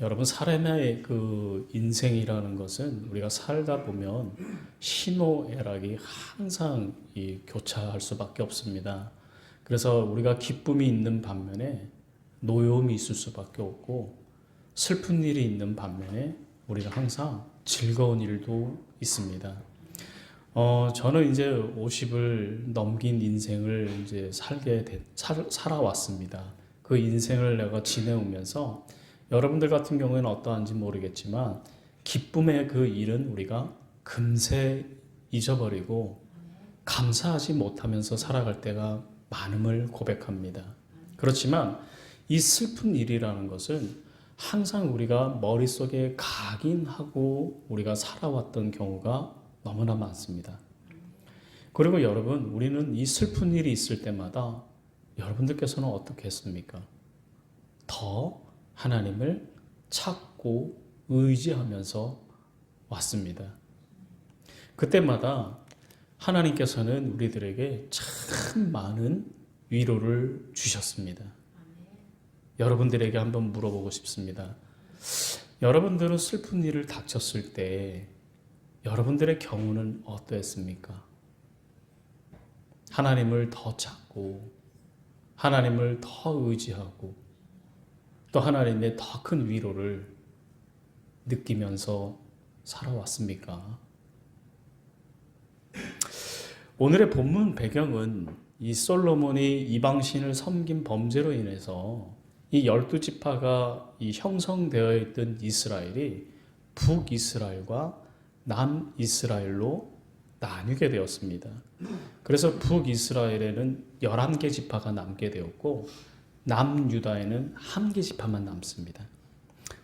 여러분, 사람의 그 인생이라는 것은 우리가 살다 보면 희노애락이 항상 교차할 수밖에 없습니다. 그래서 우리가 기쁨이 있는 반면에 노여움이 있을 수밖에 없고, 슬픈 일이 있는 반면에 우리가 항상 즐거운 일도 있습니다. 저는 이제 50을 넘긴 인생을 이제 살아왔습니다. 그 인생을 내가 지내오면서 여러분들 같은 경우에는 어떠한지 모르겠지만, 기쁨의 그 일은 우리가 금세 잊어버리고 감사하지 못하면서 살아갈 때가 많음을 고백합니다. 그렇지만 이 슬픈 일이라는 것은 항상 우리가 머릿속에 각인하고 우리가 살아왔던 경우가 너무나 많습니다. 그리고 여러분, 우리는 이 슬픈 일이 있을 때마다 여러분들께서는 어떻게 했습니까? 더 하나님을 찾고 의지하면서 왔습니다. 그때마다 하나님께서는 우리들에게 참 많은 위로를 주셨습니다. 여러분들에게 한번 물어보고 싶습니다. 여러분들은 슬픈 일을 닥쳤을 때 여러분들의 경우는 어떠했습니까? 하나님을 더 찾고 하나님을 더 의지하고 또 하나님의 더 큰 위로를 느끼면서 살아왔습니까? 오늘의 본문 배경은 이 솔로몬이 이방신을 섬긴 범죄로 인해서 이 12지파가 이 형성되어 있던 이스라엘이 북이스라엘과 남이스라엘로 나뉘게 되었습니다. 그래서 북이스라엘에는 11개 지파가 남게 되었고 남유다에는 1개 지파만 남습니다.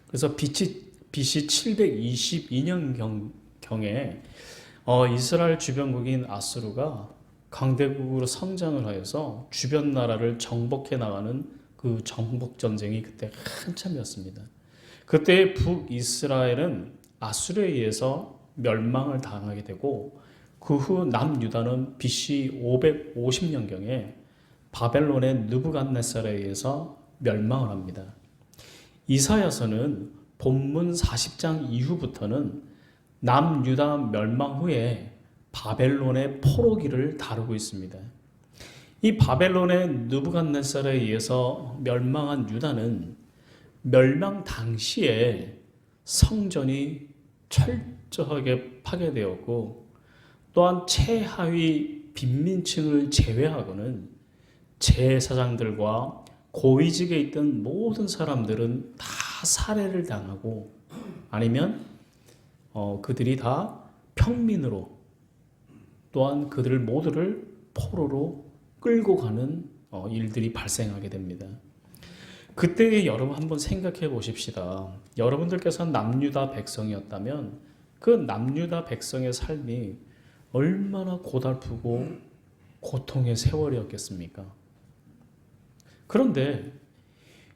그래서 BC 722년경에 이스라엘 주변국인 아수르가 강대국으로 성장을 하여서 주변 나라를 정복해 나가는 그 정복 전쟁이 그때 한참이었습니다. 그때 북이스라엘은 아수르에 의해서 멸망을 당하게 되고, 그 후 남유다는 BC 550년경에 바벨론의 느부갓네살에 의해서 멸망을 합니다. 이사야서는 본문 40장 이후부터는 남유다 멸망 후에 바벨론의 포로기를 다루고 있습니다. 이 바벨론의 느부갓네살에 의해서 멸망한 유다는 멸망 당시에 성전이 철저하게 파괴되었고, 또한 최하위 빈민층을 제외하고는 제사장들과 고위직에 있던 모든 사람들은 다 살해를 당하고, 아니면 그들이 다 평민으로, 또한 그들 모두를 포로로 끌고 가는 일들이 발생하게 됩니다. 그때 여러분 한번 생각해 보십시다. 여러분들께서 남유다 백성이었다면 그 남유다 백성의 삶이 얼마나 고달프고 고통의 세월이었겠습니까? 그런데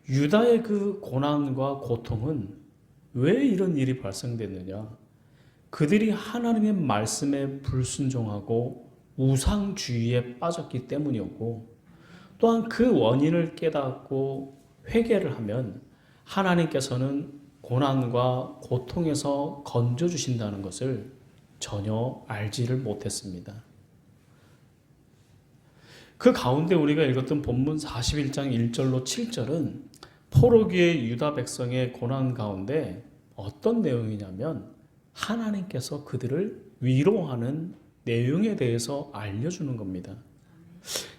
유다의 그 고난과 고통은 왜 이런 일이 발생됐느냐? 그들이 하나님의 말씀에 불순종하고 우상주의에 빠졌기 때문이었고, 또한 그 원인을 깨닫고 회개를 하면 하나님께서는 고난과 고통에서 건져주신다는 것을 전혀 알지를 못했습니다. 그 가운데 우리가 읽었던 본문 41장 1절로 7절은 포로기의 유다 백성의 고난 가운데 어떤 내용이냐면, 하나님께서 그들을 위로하는 내용에 대해서 알려주는 겁니다.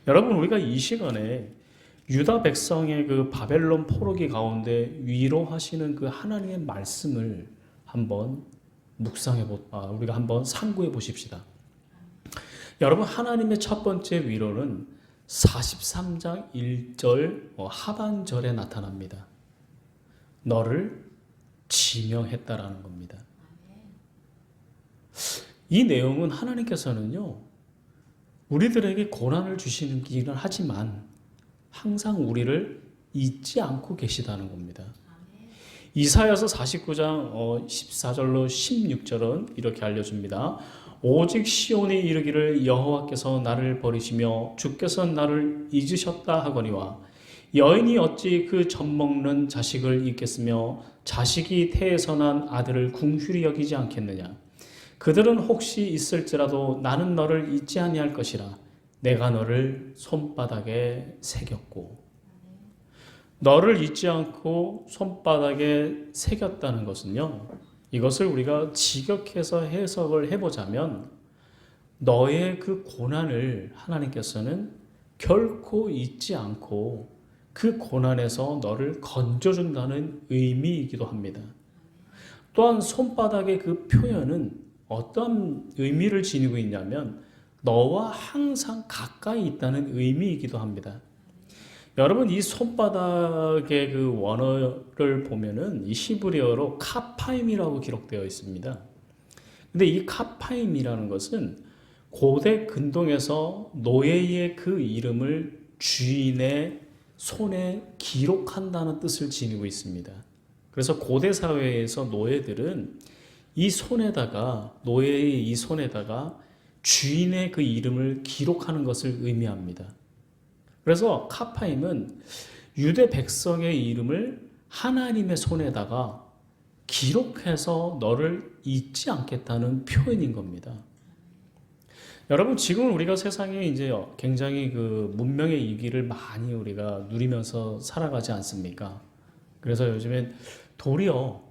여러분, 우리가 이 시간에 유다 백성의 그 바벨론 포로기 가운데 위로하시는 그 하나님의 말씀을 한번 우리가 한번 상고해 보십시다. 여러분, 하나님의 첫 번째 위로는 43장 1절 하반절에 나타납니다. 너를 지명했다라는 겁니다. 이 내용은 하나님께서는요, 우리들에게 고난을 주시기는 하지만 항상 우리를 잊지 않고 계시다는 겁니다. 이사야서 49장 14절로 16절은 이렇게 알려줍니다. 오직 시온이 이르기를 여호와께서 나를 버리시며 주께서 나를 잊으셨다 하거니와 여인이 어찌 그 젖먹는 자식을 잊겠으며 자식이 태에서 난 아들을 궁휼히 여기지 않겠느냐. 그들은 혹시 있을지라도 나는 너를 잊지 아니할 것이라. 내가 너를 손바닥에 새겼고. 너를 잊지 않고 손바닥에 새겼다는 것은요, 이것을 우리가 직역해서 해석을 해보자면 너의 그 고난을 하나님께서는 결코 잊지 않고 그 고난에서 너를 건져준다는 의미이기도 합니다. 또한 손바닥의 그 표현은 어떤 의미를 지니고 있냐면 너와 항상 가까이 있다는 의미이기도 합니다. 여러분, 이 손바닥의 그 원어를 보면은 이 히브리어로 카파임이라고 기록되어 있습니다. 근데 이 카파임이라는 것은 고대 근동에서 노예의 그 이름을 주인의 손에 기록한다는 뜻을 지니고 있습니다. 그래서 고대 사회에서 노예들은 이 손에다가, 노예의 이 손에다가 주인의 그 이름을 기록하는 것을 의미합니다. 그래서 카파임은 유대 백성의 이름을 하나님의 손에다가 기록해서 너를 잊지 않겠다는 표현인 겁니다. 여러분, 지금 우리가 세상에 이제 굉장히 그 문명의 이기를 많이 우리가 누리면서 살아가지 않습니까? 그래서 요즘엔 도리어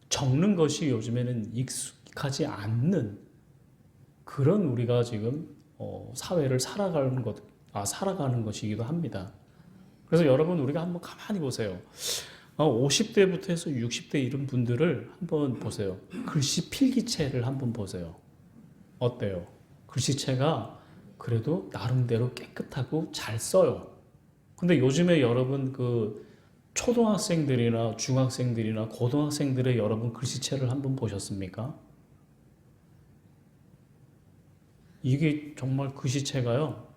적는 것이 요즘에는 익숙하지 않는 그런 우리가 지금 사회를 살아가는 것이기도 합니다. 그래서 여러분, 우리가 한번 가만히 보세요. 50대부터 해서 60대 이런 분들을 한번 보세요. 글씨 필기체를 한번 보세요. 어때요? 글씨체가 그래도 나름대로 깨끗하고 잘 써요. 근데 요즘에 여러분 그 초등학생들이나 중학생들이나 고등학생들의 여러분 글씨체를 한번 보셨습니까? 이게 정말 글씨체가요.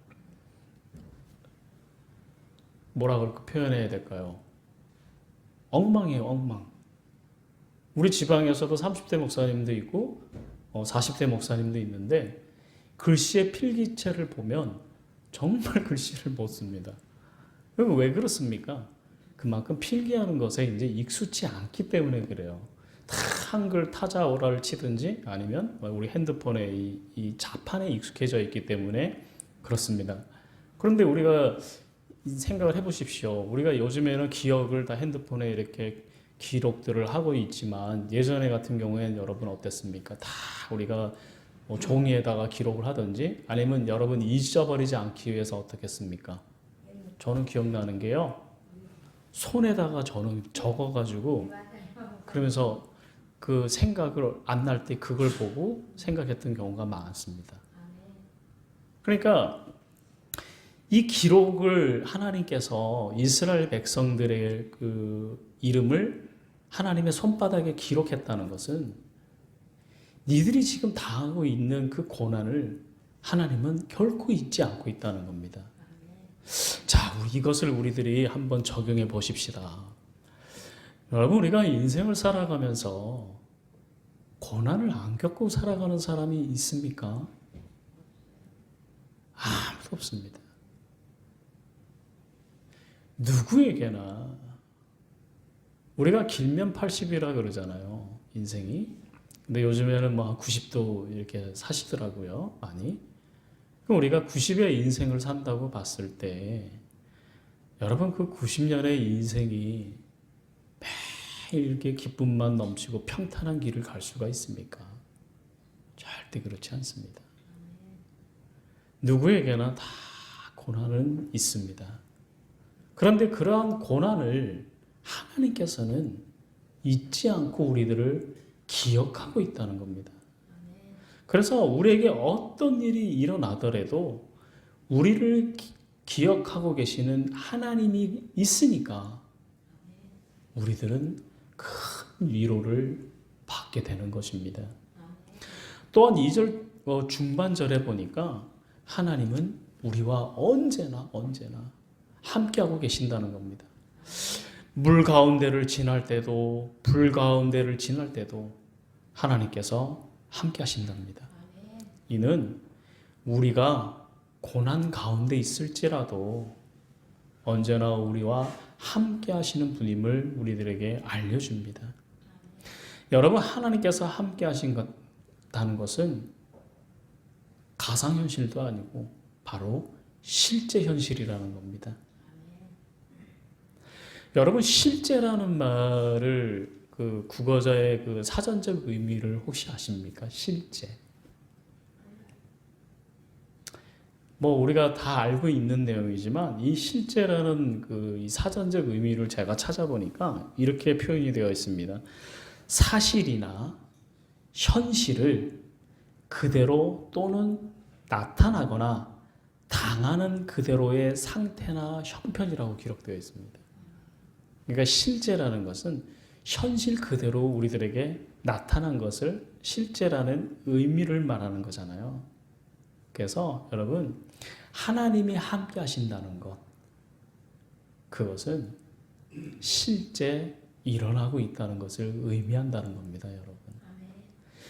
뭐라 그렇게 표현해야 될까요? 엉망이에요, 엉망. 우리 지방에서도 30대 목사님도 있고 40대 목사님도 있는데 글씨의 필기체를 보면 정말 글씨를 못 씁니다. 왜 그렇습니까? 그만큼 필기하는 것에 이제 익숙치 않기 때문에 그래요. 다 한글 타자오라를 치든지 아니면 우리 핸드폰에 이 자판에 익숙해져 있기 때문에 그렇습니다. 그런데 우리가 생각을 해보십시오. 우리가 요즘에는 기억을 다 핸드폰에 이렇게 기록들을 하고 있지만 예전에 같은 경우에는 여러분 어땠습니까? 다 우리가 종이에다가 기록을 하든지 아니면 여러분 잊어버리지 않기 위해서 어떻게 했습니까? 저는 기억나는 게요. 손에다가 저는 적어가지고 그러면서 그 생각을 안 날 때 그걸 보고 생각했던 경우가 많습니다. 그러니까 이 기록을 하나님께서 이스라엘 백성들의 그 이름을 하나님의 손바닥에 기록했다는 것은 니들이 지금 당하고 있는 그 고난을 하나님은 결코 잊지 않고 있다는 겁니다. 자, 이것을 우리들이 한번 적용해 보십시다. 여러분, 우리가 인생을 살아가면서 고난을 안 겪고 살아가는 사람이 있습니까? 아무도 없습니다. 누구에게나 우리가 길면 80이라 그러잖아요. 인생이. 근데 요즘에는 뭐 90도 이렇게 사시더라고요. 많이. 그럼 우리가 90의 인생을 산다고 봤을 때 여러분 그 90년의 인생이 매일 이렇게 기쁨만 넘치고 평탄한 길을 갈 수가 있습니까? 절대 그렇지 않습니다. 누구에게나 다 고난은 있습니다. 그런데 그러한 고난을 하나님께서는 잊지 않고 우리들을 기억하고 있다는 겁니다. 그래서 우리에게 어떤 일이 일어나더라도 우리를 기억하고 계시는 하나님이 있으니까 우리들은 큰 위로를 받게 되는 것입니다. 또한 2절 중반절에 보니까 하나님은 우리와 언제나 함께하고 계신다는 겁니다. 물 가운데를 지날 때도 불 가운데를 지날 때도 하나님께서 함께 하신답니다. 이는 우리가 고난 가운데 있을지라도 언제나 우리와 함께 하시는 분임을 우리들에게 알려줍니다. 여러분, 하나님께서 함께 하신다는 것은 가상현실도 아니고 바로 실제 현실이라는 겁니다. 여러분, 실제라는 말을 그 국어자의 그 사전적 의미를 혹시 아십니까? 실제. 뭐 우리가 다 알고 있는 내용이지만 이 실제라는 그 이 사전적 의미를 제가 찾아보니까 이렇게 표현이 되어 있습니다. 사실이나 현실을 그대로 또는 나타나거나 당하는 그대로의 상태나 형편이라고 기록되어 있습니다. 그러니까 실제라는 것은 현실 그대로 우리들에게 나타난 것을 실제라는 의미를 말하는 거잖아요. 그래서 여러분, 하나님이 함께 하신다는 것, 그것은 실제 일어나고 있다는 것을 의미한다는 겁니다, 여러분.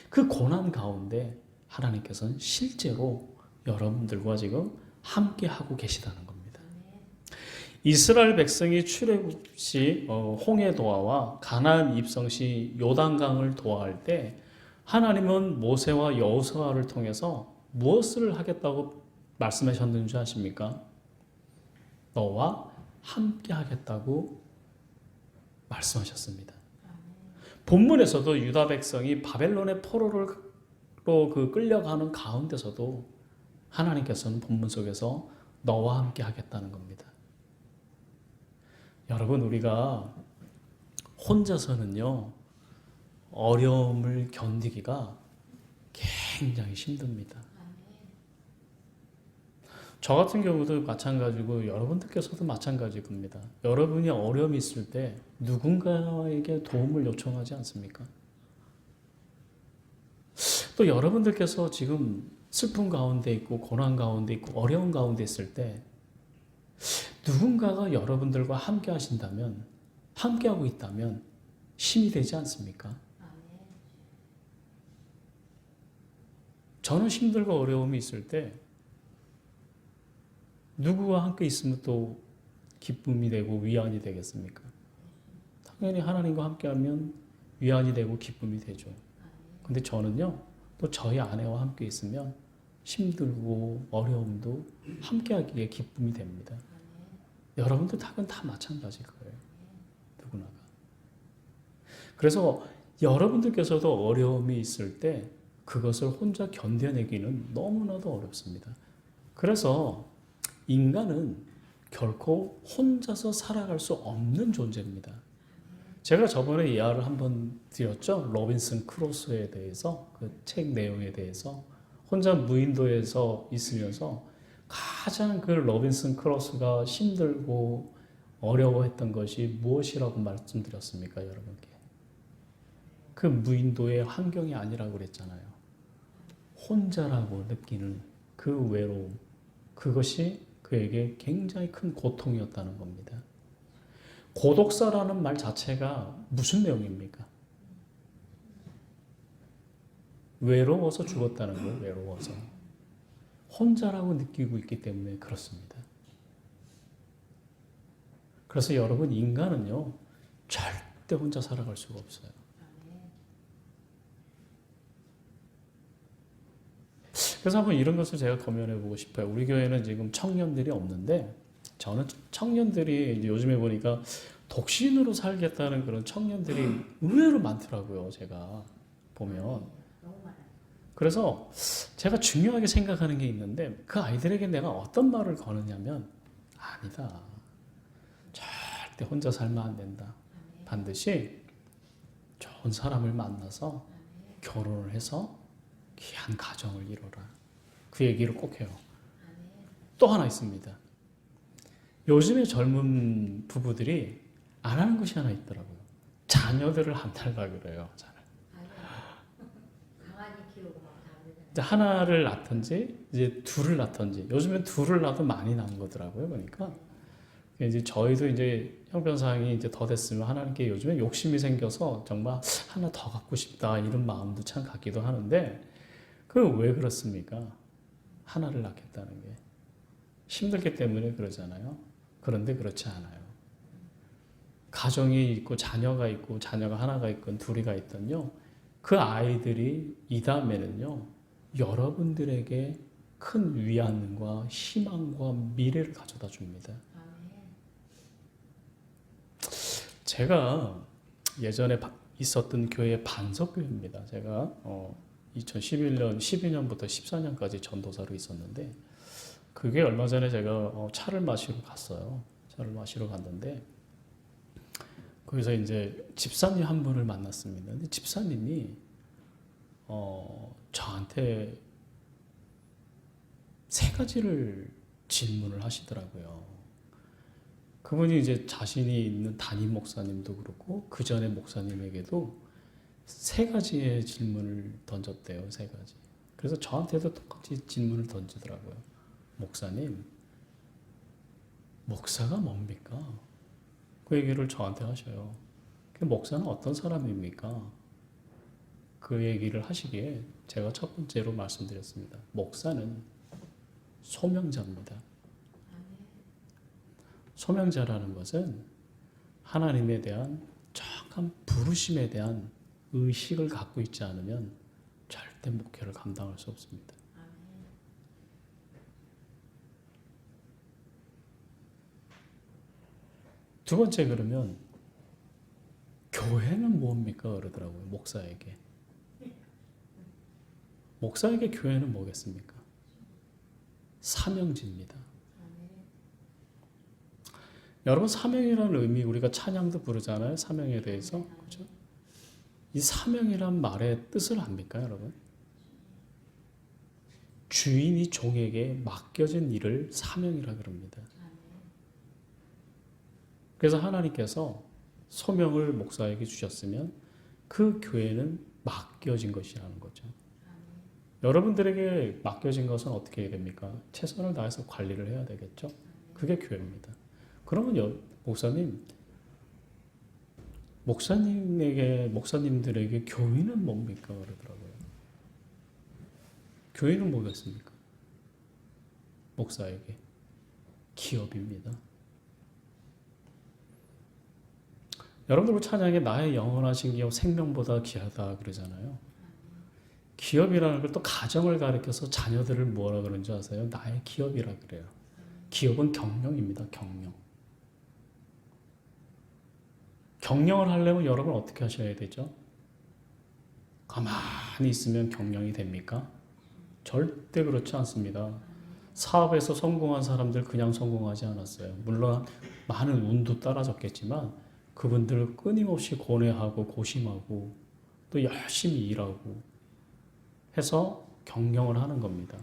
그 고난 가운데 하나님께서는 실제로 여러분들과 지금 함께 하고 계시다는 겁니다. 이스라엘 백성이 출애굽 시 홍해 도하와 가나안 입성 시 요단강을 도하할 때 하나님은 모세와 여호수아를 통해서 무엇을 하겠다고 말씀하셨는 줄 아십니까? 너와 함께 하겠다고 말씀하셨습니다. 본문에서도 유다 백성이 바벨론의 포로로 끌려가는 가운데서도 하나님께서는 본문 속에서 너와 함께 하겠다는 겁니다. 여러분, 우리가 혼자서는요, 어려움을 견디기가 굉장히 힘듭니다. 저 같은 경우도 마찬가지고 여러분들께서도 마찬가지일 겁니다. 여러분이 어려움이 있을 때 누군가에게 도움을 요청하지 않습니까? 또 여러분들께서 지금 슬픔 가운데 있고 고난 가운데 있고 어려운 가운데 있을 때 누군가가 여러분들과 함께 하신다면, 함께 하고 있다면 힘이 되지 않습니까? 저는 힘들고 어려움이 있을 때 누구와 함께 있으면 또 기쁨이 되고 위안이 되겠습니까? 당연히 하나님과 함께하면 위안이 되고 기쁨이 되죠. 근데 저는요, 또 저희 아내와 함께 있으면 힘들고 어려움도 함께하기에 기쁨이 됩니다. 여러분들 다 마찬가지일 거예요. 누구나가. 그래서 여러분들께서도 어려움이 있을 때 그것을 혼자 견뎌내기는 너무나도 어렵습니다. 그래서 인간은 결코 혼자서 살아갈 수 없는 존재입니다. 제가 저번에 이야기를 한번 드렸죠. 로빈슨 크루소에 대해서, 그 책 내용에 대해서. 혼자 무인도에서 있으면서 가장 그 로빈슨 크루소가 힘들고 어려워했던 것이 무엇이라고 말씀드렸습니까, 여러분께? 그 무인도의 환경이 아니라고 그랬잖아요. 혼자라고 느끼는 그 외로움, 그것이 그에게 굉장히 큰 고통이었다는 겁니다. 고독사라는 말 자체가 무슨 내용입니까? 외로워서 죽었다는 거예요. 외로워서. 혼자라고 느끼고 있기 때문에 그렇습니다. 그래서 여러분, 인간은요, 절대 혼자 살아갈 수가 없어요. 그래서 한번 이런 것을 제가 검열해 보고 싶어요. 우리 교회는 지금 청년들이 없는데, 저는 청년들이 이제 요즘에 보니까 독신으로 살겠다는 그런 청년들이 의외로 많더라고요. 제가 보면. 그래서 제가 중요하게 생각하는 게 있는데, 그 아이들에게 내가 어떤 말을 거느냐면, 아니다. 절대 혼자 살면 안 된다. 반드시 좋은 사람을 만나서 결혼을 해서 귀한 가정을 이뤄라. 그 얘기를 꼭 해요. 또 하나 있습니다. 요즘의 젊은 부부들이 안 하는 것이 하나 있더라고요. 자녀들을 안 낳으려고 그래요. 이제 하나를 낳든지 이제 둘을 낳든지, 요즘엔 둘을 낳아도 많이 낳은 거더라고요. 그러니까 이제 저희도 이제 형편상이 이제 더 됐으면 하나님께 요즘에 욕심이 생겨서 정말 하나 더 갖고 싶다 이런 마음도 참 갖기도 하는데, 그 왜 그렇습니까? 하나를 낳겠다는 게 힘들기 때문에 그러잖아요. 그런데 그렇지 않아요. 가정이 있고 자녀가 있고 자녀가 하나가 있건 둘이가 있던요. 그 아이들이 이 다음에는요. 여러분들에게 큰 위안과 희망과 미래를 가져다 줍니다. 제가 예전에 있었던 교회 반석교회입니다. 제가 2011년, 12년부터 14년까지 전도사로 있었는데 그게 얼마 전에 제가 차를 마시러 갔어요. 차를 마시러 갔는데 거기서 이제 집사님 한 분을 만났습니다. 근데 집사님이 저한테 세 가지를 질문을 하시더라고요. 그분이 이제 자신이 있는 담임 목사님도 그렇고 그 전에 목사님에게도 세 가지의 질문을 던졌대요. 세 가지. 그래서 저한테도 똑같이 질문을 던지더라고요. 목사님, 목사가 뭡니까? 그 얘기를 저한테 하셔요. 그 목사는 어떤 사람입니까? 그 얘기를 하시기에 제가 첫 번째로 말씀드렸습니다. 목사는 소명자입니다. 소명자라는 것은 하나님에 대한 정확한 부르심에 대한 의식을 갖고 있지 않으면 절대 목회를 감당할 수 없습니다. 두 번째 그러면 교회는 뭡니까? 그러더라고요. 목사에게. 목사에게 교회는 뭐겠습니까? 사명지입니다. 여러분 사명이라는 의미 우리가 찬양도 부르잖아요. 사명에 대해서. 그렇죠? 이 사명이란 말의 뜻을 압니까, 여러분? 주인이 종에게 맡겨진 일을 사명이라 그럽니다. 그래서 하나님께서 소명을 목사에게 주셨으면 그 교회는 맡겨진 것이라는 거죠. 여러분들에게 맡겨진 것은 어떻게 해야 됩니까? 최선을 다해서 관리를 해야 되겠죠. 그게 교회입니다. 그러면 목사님들에게 교회는 뭡니까? 그러더라고요. 교회는 뭐겠습니까? 목사에게 기업입니다. 여러분들 찬양에 나의 영원하신 기업 생명보다 귀하다 그러잖아요. 기업이라는 걸 또 가정을 가리켜서 자녀들을 뭐라 그러는지 아세요? 나의 기업이라 그래요. 기업은 경영입니다. 경영. 경영을 하려면 여러분 어떻게 하셔야 되죠? 가만히 있으면 경영이 됩니까? 절대 그렇지 않습니다. 사업에서 성공한 사람들 그냥 성공하지 않았어요. 물론 많은 운도 따라졌겠지만 그분들 끊임없이 고뇌하고 고심하고 또 열심히 일하고 해서 경영을 하는 겁니다.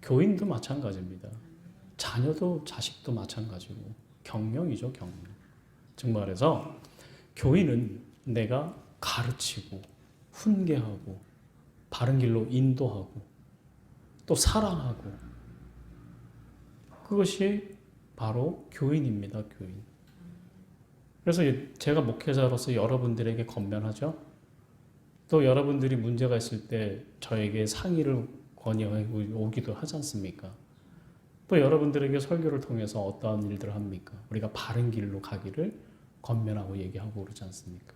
교인도 마찬가지입니다. 자녀도 자식도 마찬가지고 경영이죠, 경영. 즉 말해서 교인은 내가 가르치고 훈계하고 바른 길로 인도하고 또 사랑하고 그것이 바로 교인입니다, 교인. 그래서 제가 목회자로서 여러분들에게 권면하죠. 또 여러분들이 문제가 있을 때 저에게 상의를 건의해 오기도 하지 않습니까? 또 여러분들에게 설교를 통해서 어떠한 일들을 합니까? 우리가 바른 길로 가기를 권면하고 얘기하고 그러지 않습니까?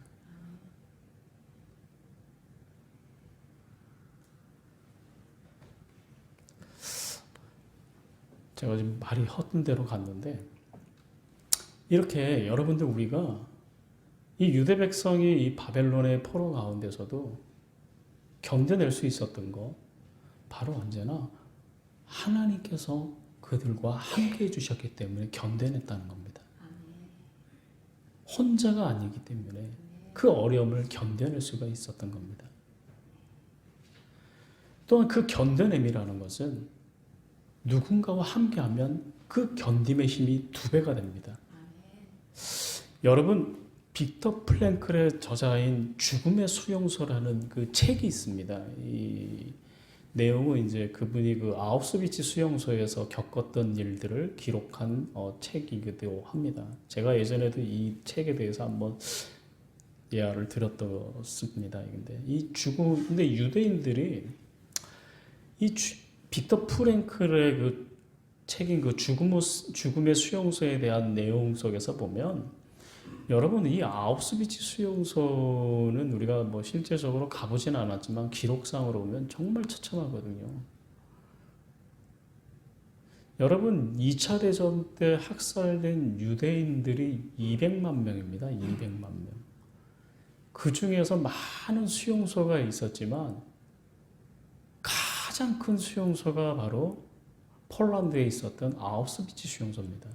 제가 지금 말이 헛된 대로 갔는데 이렇게 여러분들 우리가 이 유대 백성이 이 바벨론의 포로 가운데서도 견뎌낼 수 있었던 거 바로 언제나 하나님께서 그들과 함께 해주셨기 때문에 견뎌냈다는 겁니다. 혼자가 아니기 때문에 그 어려움을 견뎌낼 수가 있었던 겁니다. 또한 그 견뎌냄이라는 것은 누군가와 함께하면 그 견딤의 힘이 2배가 됩니다. 여러분 빅터 프랭클의 저자인 죽음의 수용소라는 그 책이 있습니다. 이 내용은 이제 그분이 그 아우슈비츠 수용소에서 겪었던 일들을 기록한 책이기도 합니다. 제가 예전에도 이 책에 대해서 한번 예화를 드렸었습니다. 근데 유대인들이 빅터 프랭클의 그 책인 그 죽음의 수용소에 대한 내용 속에서 보면 여러분 이 아우슈비츠 수용소는 우리가 뭐 실제적으로 가보지는 않았지만 기록상으로 보면 정말 처참하거든요. 여러분 2차 대전 때 학살된 유대인들이 200만 명입니다. 200만 명. 그 중에서 많은 수용소가 있었지만 가장 큰 수용소가 바로 폴란드에 있었던 아우슈비츠 수용소입니다.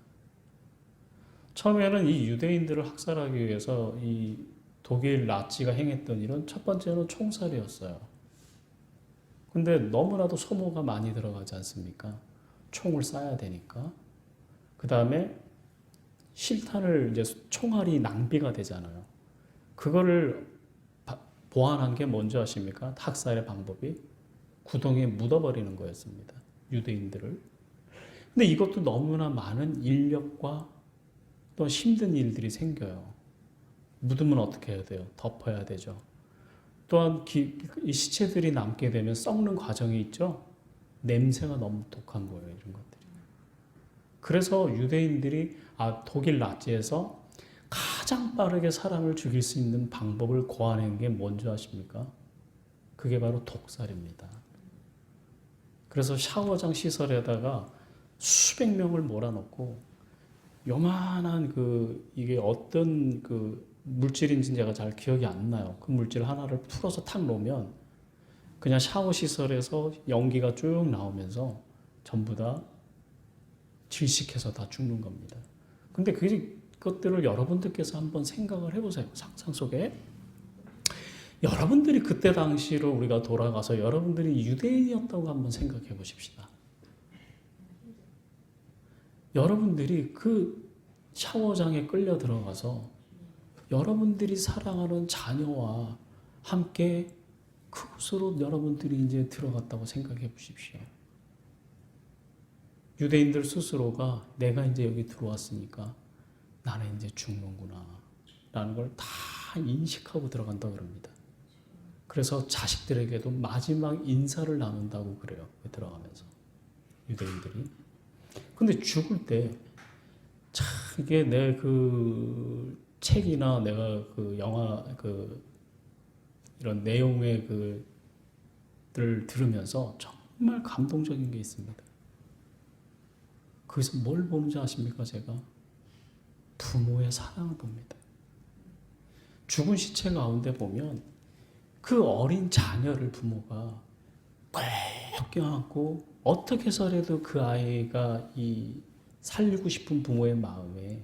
처음에는 이 유대인들을 학살하기 위해서 이 독일 나치가 행했던 일은 첫 번째는 총살이었어요. 근데 너무나도 소모가 많이 들어가지 않습니까? 총을 쏴야 되니까. 그 다음에 실탄을 이제 총알이 낭비가 되잖아요. 그거를 보완한 게 뭔지 아십니까? 학살의 방법이 구덩이에 묻어버리는 거였습니다. 유대인들을. 근데 이것도 너무나 많은 인력과 또 힘든 일들이 생겨요. 묻으면 어떻게 해야 돼요? 덮어야 되죠. 또한 이 시체들이 남게 되면 썩는 과정이 있죠. 냄새가 너무 독한 거예요. 이런 것들이. 그래서 유대인들이 독일 나치에서 가장 빠르게 사람을 죽일 수 있는 방법을 고안한 게 뭔지 아십니까? 그게 바로 독살입니다. 그래서 샤워장 시설에다가 수백 명을 몰아넣고 요만한 이게 어떤 물질인지 제가 잘 기억이 안 나요. 그 물질 하나를 풀어서 탁 놓으면 그냥 샤워 시설에서 연기가 쭉 나오면서 전부 다 질식해서 다 죽는 겁니다. 근데 그것들을 여러분들께서 한번 생각을 해보세요. 상상 속에. 여러분들이 그때 당시로 우리가 돌아가서 여러분들이 유대인이었다고 한번 생각해 보십시다. 여러분들이 그 샤워장에 끌려 들어가서 여러분들이 사랑하는 자녀와 함께 그곳으로 여러분들이 이제 들어갔다고 생각해 보십시오. 유대인들 스스로가 내가 이제 여기 들어왔으니까 나는 이제 죽는구나 라는 걸 다 인식하고 들어간다고 그럽니다. 그래서 자식들에게도 마지막 인사를 나눈다고 그래요. 들어가면서 유대인들이. 근데 죽을 때 참 이게 내 책이나 내가 영화 이런 내용의 를 들으면서 정말 감동적인 게 있습니다. 거기서 뭘 보는지 아십니까? 제가 부모의 사랑을 봅니다. 죽은 시체 가운데 보면 그 어린 자녀를 부모가 꼭 껴안고 어떻게 해서라도 그 아이가 살리고 싶은 부모의 마음에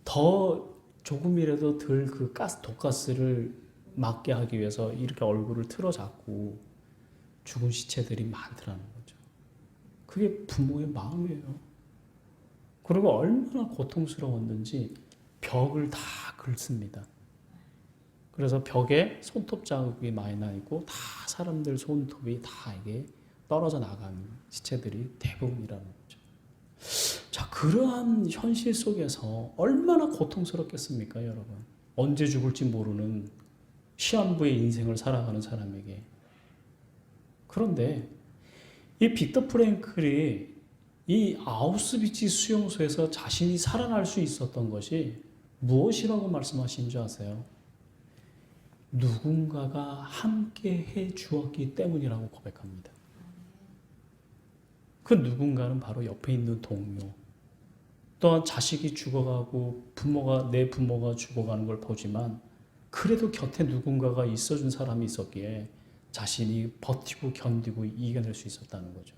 더 조금이라도 덜 독가스를 막게 하기 위해서 이렇게 얼굴을 틀어잡고 죽은 시체들이 많더라는 거죠. 그게 부모의 마음이에요. 그리고 얼마나 고통스러웠는지 벽을 다 긁습니다. 그래서 벽에 손톱 자국이 많이 나 있고 다 사람들 손톱이 다 이게 떨어져 나간 시체들이 대부분이라는 거죠. 자, 그러한 현실 속에서 얼마나 고통스럽겠습니까, 여러분? 언제 죽을지 모르는 시한부의 인생을 살아가는 사람에게. 그런데 이 빅터 프랭클이 이 아우슈비츠 수용소에서 자신이 살아날 수 있었던 것이 무엇이라고 말씀하신 줄 아세요? 누군가가 함께 해 주었기 때문이라고 고백합니다. 그 누군가는 바로 옆에 있는 동료, 또한 자식이 죽어가고 내 부모가 죽어가는 걸 보지만 그래도 곁에 누군가가 있어준 사람이 있었기에 자신이 버티고 견디고 이겨낼 수 있었다는 거죠.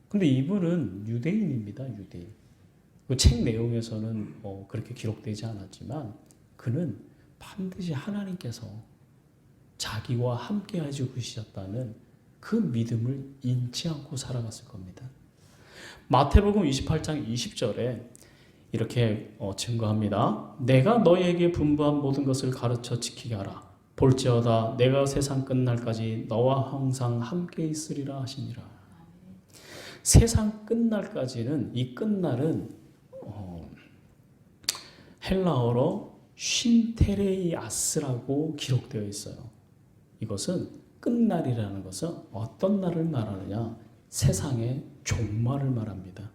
근데 이분은 유대인입니다. 유대인. 그 책 내용에서는 그렇게 기록되지 않았지만 그는 반드시 하나님께서 자기와 함께 해주고 계셨다는 그 믿음을 잃지 않고 살아갔을 겁니다. 마태복음 28장 20절에 이렇게 증거합니다. 내가 너에게 분부한 모든 것을 가르쳐 지키게 하라. 볼지어다 내가 세상 끝날까지 너와 항상 함께 있으리라 하시니라. 세상 끝날까지는, 이 끝날은 헬라어로 쉰테레이아스라고 기록되어 있어요. 이것은 끝날이라는 것은 어떤 날을 말하느냐? 세상의 종말을 말합니다.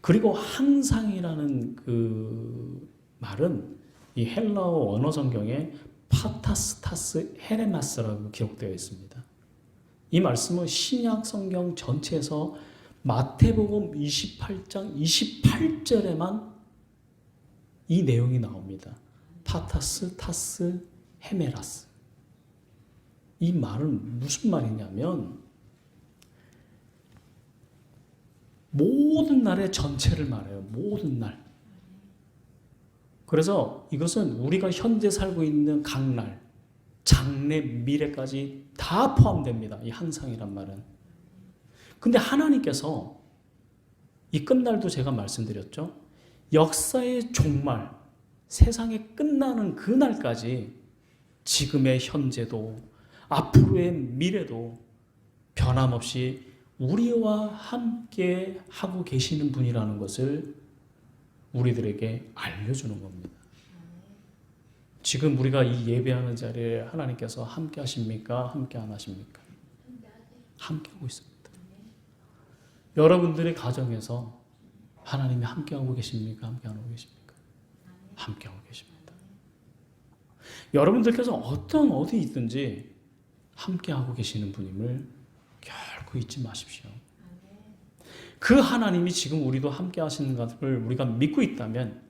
그리고 항상이라는 그 말은 이 헬라어 언어 성경에 파타스타스 헤레마스라고 기록되어 있습니다. 이 말씀은 신약 성경 전체에서 마태복음 28장 28절에만 이 내용이 나옵니다. 파타스 타스 헤메라스. 이 말은 무슨 말이냐면 모든 날의 전체를 말해요. 모든 날. 그래서 이것은 우리가 현재 살고 있는 각 날, 장래, 미래까지 다 포함됩니다. 이 항상이란 말은. 근데 하나님께서 이 끝날도 제가 말씀드렸죠. 역사의 종말, 세상이 끝나는 그 날까지 지금의 현재도 앞으로의 미래도 변함없이 우리와 함께 하고 계시는 분이라는 것을 우리들에게 알려주는 겁니다. 지금 우리가 이 예배하는 자리에 하나님께서 함께 하십니까? 함께 안 하십니까? 함께 하고 있습니다. 여러분들의 가정에서 하나님이 함께 하고 계십니까? 함께 안 하고 계십니까? 함께 하고 계십니다. 여러분들께서 어디 있든지 함께 하고 계시는 분임을 결코 잊지 마십시오. 그 하나님이 지금 우리도 함께 하시는 것을 우리가 믿고 있다면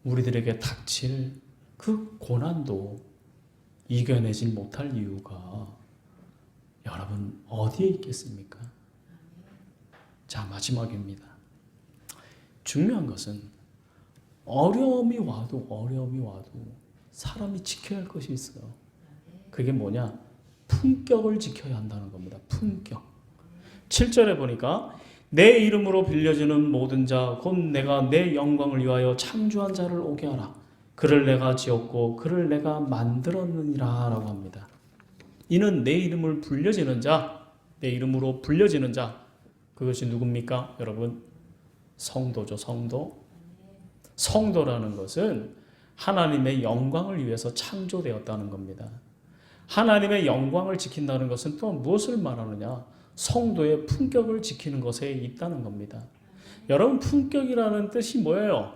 우리들에게 닥칠 그 고난도 이겨내지 못할 이유가 여러분 어디에 있겠습니까? 자, 마지막입니다. 중요한 것은 어려움이 와도 사람이 지켜야 할 것이 있어요. 그게 뭐냐? 품격을 지켜야 한다는 겁니다. 품격. 7절에 보니까 내 이름으로 빌려주는 모든 자 곧 내가 내 영광을 위하여 창조한 자를 오게 하라. 그를 내가 지었고 그를 내가 만들었느니라 라고 합니다. 이는 내 이름을 불려지는 자, 내 이름으로 불려지는 자, 그것이 누굽니까? 여러분, 성도죠. 성도. 성도라는 것은 하나님의 영광을 위해서 창조되었다는 겁니다. 하나님의 영광을 지킨다는 것은 또 무엇을 말하느냐? 성도의 품격을 지키는 것에 있다는 겁니다. 여러분, 품격이라는 뜻이 뭐예요?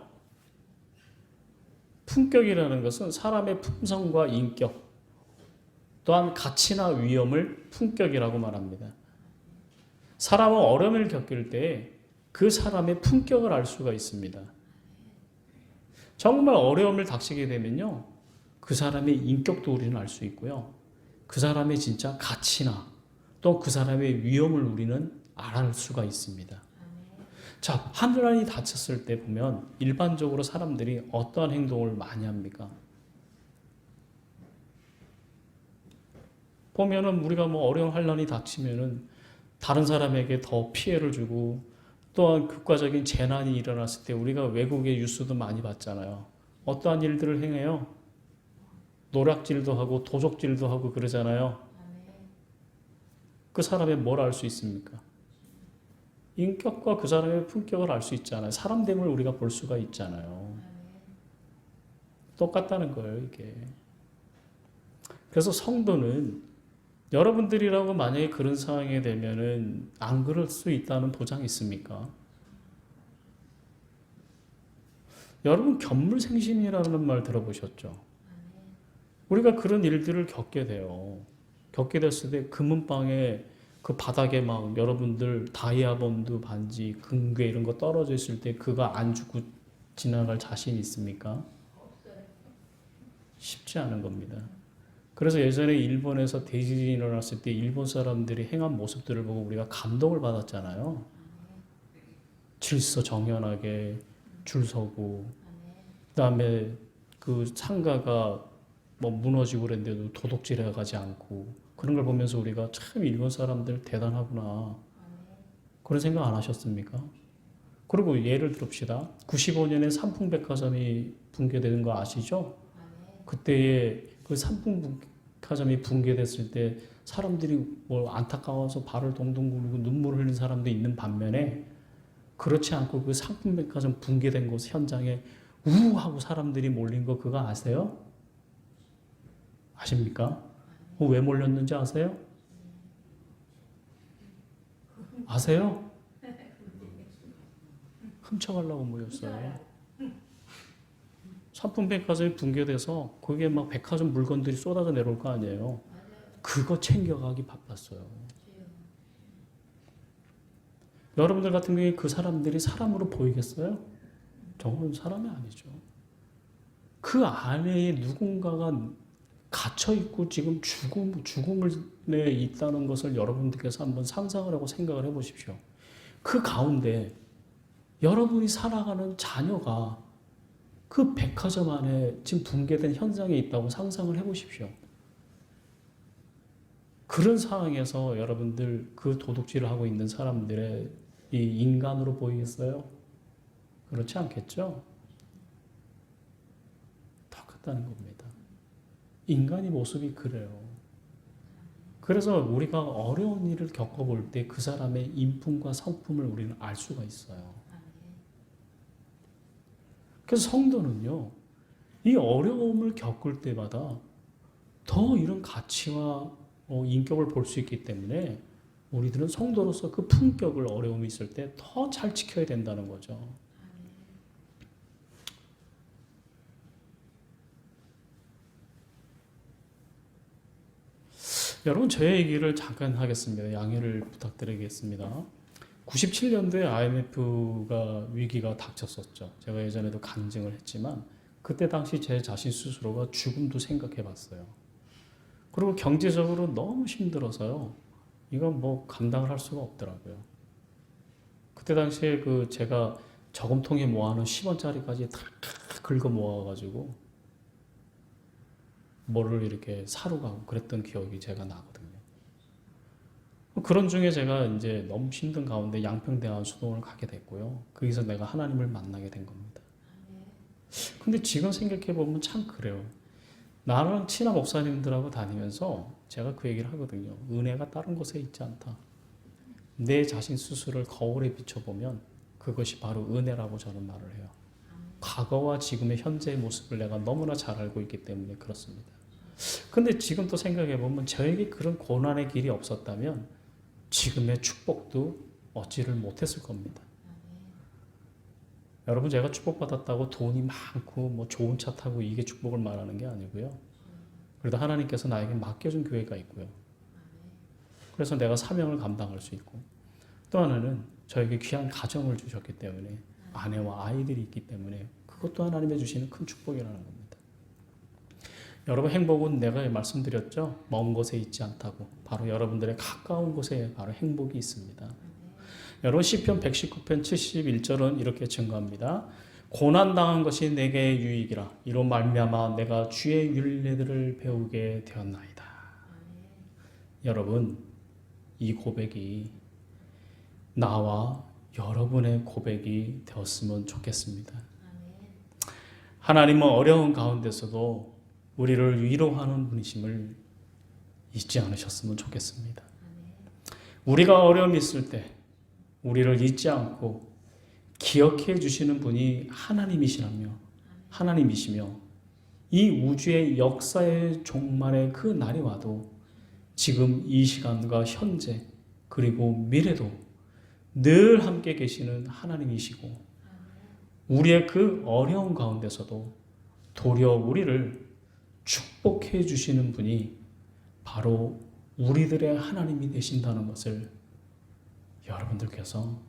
품격이라는 것은 사람의 품성과 인격, 또한 가치나 위엄을 품격이라고 말합니다. 사람은 어려움을 겪을 때 그 사람의 품격을 알 수가 있습니다. 정말 어려움을 닥치게 되면요, 그 사람의 인격도 우리는 알 수 있고요, 그 사람의 진짜 가치나 또 그 사람의 위엄을 우리는 알아낼 수가 있습니다. 자, 하늘안이 닫혔을 때 보면 일반적으로 사람들이 어떠한 행동을 많이 합니까? 보면은 우리가 뭐 어려운 환란이 닥치면은 다른 사람에게 더 피해를 주고, 또한 국가적인 재난이 일어났을 때 우리가 외국의 뉴스도 많이 봤잖아요. 어떠한 일들을 행해요? 노략질도 하고 도적질도 하고 그러잖아요. 그 사람의 뭘 알 수 있습니까? 인격과 그 사람의 품격을 알 수 있잖아요. 사람됨을 우리가 볼 수가 있잖아요. 똑같다는 거예요, 이게. 그래서 성도는 여러분들이라고 만약에 그런 상황이 되면은 안 그럴 수 있다는 보장이 있습니까? 여러분, 견물생심이라는 말 들어보셨죠? 우리가 그런 일들을 겪게 돼요. 겪게 됐을 때 금은방에 그 바닥에 막 여러분들 다이아몬드 반지, 금괴 이런 거 떨어져 있을 때 그거 안 주고 지나갈 자신 있습니까? 쉽지 않은 겁니다. 그래서 예전에 일본에서 대지진이 일어났을 때 일본 사람들이 행한 모습들을 보고 우리가 감동을 받았잖아요. 질서 정연하게 줄 서고, 그다음에 그 상가가 뭐 무너지고 그랬는데도 도둑질해 가지 않고, 그런 걸 보면서 우리가 참 일본 사람들 대단하구나, 그런 생각 안 하셨습니까? 그리고 예를 들읍시다. 95년에 삼풍백화점이 붕괴되는 거 아시죠? 그때에 그 삼풍백화점이 붕괴됐을 때 사람들이 뭐 안타까워서 발을 동동 구르고 눈물을 흘리는 사람도 있는 반면에, 그렇지 않고 그 삼풍백화점 붕괴된 곳 현장에 우하고 사람들이 몰린 거 그거 아세요? 아십니까? 왜 몰렸는지 아세요? 아세요? 훔쳐가려고 모였어요. 상품 백화점이 붕괴돼서 거기에 막 백화점 물건들이 쏟아져 내려올 거 아니에요. 그거 챙겨가기 바빴어요. 여러분들 같은 경우에 그 사람들이 사람으로 보이겠어요? 저건 사람이 아니죠. 그 안에 누군가가 갇혀 있고 지금 죽음에 있다는 것을 여러분들께서 한번 상상을 하고 생각을 해보십시오. 그 가운데 여러분이 살아가는 자녀가 그 백화점 안에 지금 붕괴된 현장에 있다고 상상을 해보십시오. 그런 상황에서 여러분들 그 도둑질을 하고 있는 사람들의 이 인간으로 보이겠어요? 그렇지 않겠죠? 똑같다는 겁니다. 인간의 모습이 그래요. 그래서 우리가 어려운 일을 겪어볼 때 그 사람의 인품과 성품을 우리는 알 수가 있어요. 그래서 성도는요, 이 어려움을 겪을 때마다 더 이런 가치와 인격을 볼 수 있기 때문에 우리들은 성도로서 그 품격을 어려움이 있을 때 더 잘 지켜야 된다는 거죠. 여러분, 제 얘기를 잠깐 하겠습니다. 양해를 부탁드리겠습니다. 97년도에 IMF가 위기가 닥쳤었죠. 제가 예전에도 간증을 했지만 그때 당시 제 자신 스스로가 죽음도 생각해 봤어요. 그리고 경제적으로 너무 힘들어서요. 이건 뭐 감당을 할 수가 없더라고요. 그때 당시에 그 제가 저금통에 모아놓은 10원짜리까지 다 긁어 모아가지고 뭐를 이렇게 사러 가고 그랬던 기억이 제가 나거든요. 그런 중에 제가 이제 너무 힘든 가운데 양평대학 수동을 가게 됐고요. 거기서 내가 하나님을 만나게 된 겁니다. 근데 지금 생각해 보면 참 그래요. 나랑 친한 목사님들하고 다니면서 제가 그 얘기를 하거든요. 은혜가 다른 곳에 있지 않다. 내 자신 스스로를 거울에 비춰보면 그것이 바로 은혜라고 저는 말을 해요. 과거와 지금의 현재의 모습을 내가 너무나 잘 알고 있기 때문에 그렇습니다. 근데 지금 또 생각해 보면 저에게 그런 고난의 길이 없었다면 지금의 축복도 얻지를 못했을 겁니다. 여러분, 제가 축복받았다고 돈이 많고 뭐 좋은 차 타고 이게 축복을 말하는 게 아니고요. 그래도 하나님께서 나에게 맡겨준 교회가 있고요. 그래서 내가 사명을 감당할 수 있고, 또 하나는 저에게 귀한 가정을 주셨기 때문에 아내와 아이들이 있기 때문에 그것도 하나님의 주시는 큰 축복이라는 겁니다. 여러분, 행복은 내가 말씀드렸죠. 먼 곳에 있지 않다고. 바로 여러분들의 가까운 곳에 바로 행복이 있습니다. 여러분, 시편 119편 71절은 이렇게 증거합니다. 고난당한 것이 내게 유익이라. 이로 말미암아 내가 주의 율례들을 배우게 되었나이다. 여러분, 이 고백이 나와 여러분의 고백이 되었으면 좋겠습니다. 하나님은 어려운 가운데서도 우리를 위로하는 분이심을 잊지 않으셨으면 좋겠습니다. 우리가 어려움이 있을 때 우리를 잊지 않고 기억해 주시는 분이 하나님이시며 이 우주의 역사의 종말의 그 날이 와도 지금 이 시간과 현재 그리고 미래도 늘 함께 계시는 하나님이시고 우리의 그 어려운 가운데서도 도리어 우리를 축복해 주시는 분이 바로 우리들의 하나님이 되신다는 것을 여러분들께서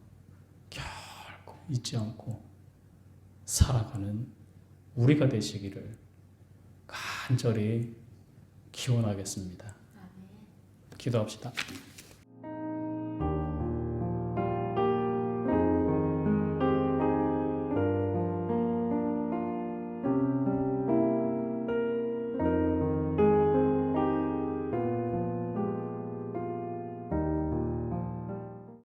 결코 잊지 않고 살아가는 우리가 되시기를 간절히 기원하겠습니다. 기도합시다.